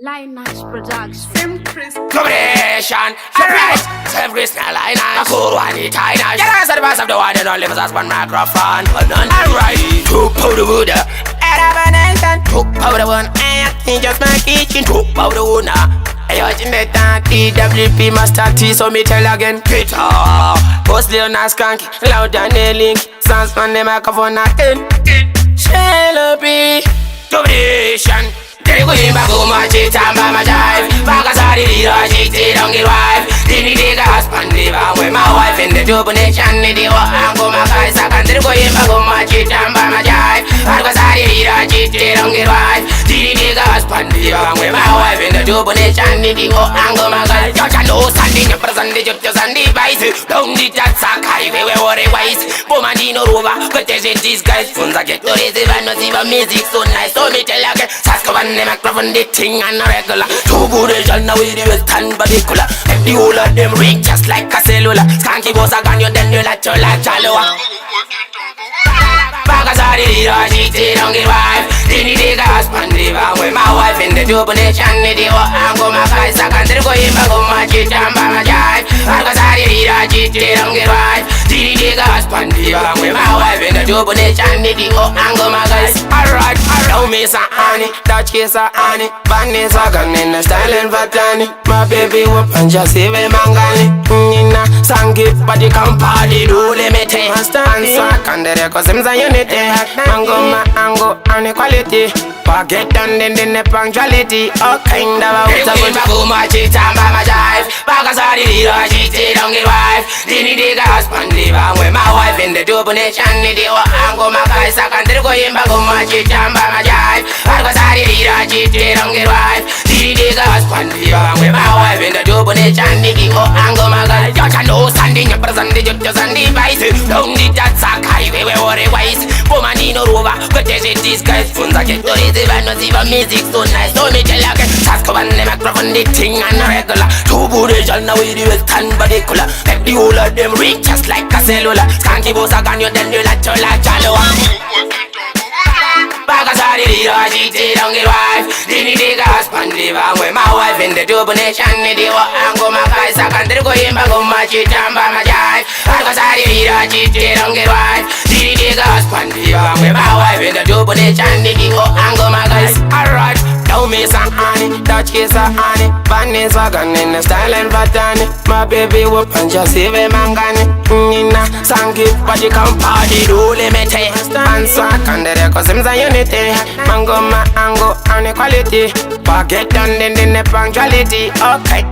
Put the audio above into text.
Lioness Production. Combination, alright. Self-Chris now Lioness. The cool one, the Tyness. Yeah, that's the best of the one and only as one microphone. Alright. Two powder wood. Two powder one. I just my kitchen. Two powder wood now. I watch in the tank. TWP Master T, so me tell again. Guitar. Post Leon Skank. Loud and the link. Sounds on the microphone again. Shelby. Combination. Kuimba kumachita mama jive Bakasari diro chiti don't get wife Dini diga husband diva with my wife in the double nation Nidiwa ango makai sakandri kuimba kumachita mama jive Bakasari diro chiti don't get wife Dini diga husband diva with my wife in the double nation Nidiwa ango makai Chacha no sandi nyaprasandi jutyo sandi vice Don't need that sakai we worry wise Bomandino rova Kuteze these guys Funza get to raise no ziva music so nice So me tell again Saskavan microphone the thing and a regular. Two good agents now with the stand body cooler. Make the whole of them ring just like a cellular. Skanky boss a gun you then you like chaloa. Bakasari diro chiti don't get wife. Dini diga husband diva with my wife in the double nation. Nidiwa ango makai sakandri kuimba kumachita mama jive. Bakasari diro chiti don't get wife. Dini diga husband diva with my wife in the double nation. Nidiwa ango makai. Alright, alright. Me sa honey, Dutch kiss a honey. Vanessa gun in the style and vatani. My baby whoop and just save a mangani. Nina sangi body come party do limite. Answer kandere cause him's a unity. Mango ma ango and equality. Forget and then the punctuality. All kind of a good machita mama jive. Bakasari diro chiti don't get wife. Dini diga husband diva with my wife in the double nation. Nidiwa ango makai sakandri kuimba kumachita mama jive. Bakasari diro chiti don't get wife. Dini diga husband diva with my wife in the double nation. Nidiwa ango makai Chacha no sandi nyaprasandi jutyo sandi vice Don't need that sakai we worry wise Bomandino rova Kuteze these guys Funza get to raise no ziva music so nice So me tell again Saskavan the microphone the thing and a regular. Two good agents now with the stand body cooler. Make the whole of them ring just like a cellular. Skanky boss a gun you then you like chaloa. Bakasari diro chiti don't get wife. Dini diga husband diva with my wife in the double nation. Nidiwa ango makai sakandri kuimba kumachita mama jive. Bakasari diro chiti don't get wife. Dini diga husband diva with my wife in the double nation. Nidiwa ango makai. Alright. Now me some honey, Dutch kiss a honey. Vanessa gun in the style and vatani. My baby whoop and just save a mangani. Nina sangi body come party do limite. Answer kandere cause him's a unity. Mango ma ango and equality. Forget and then the punctuality. Okay.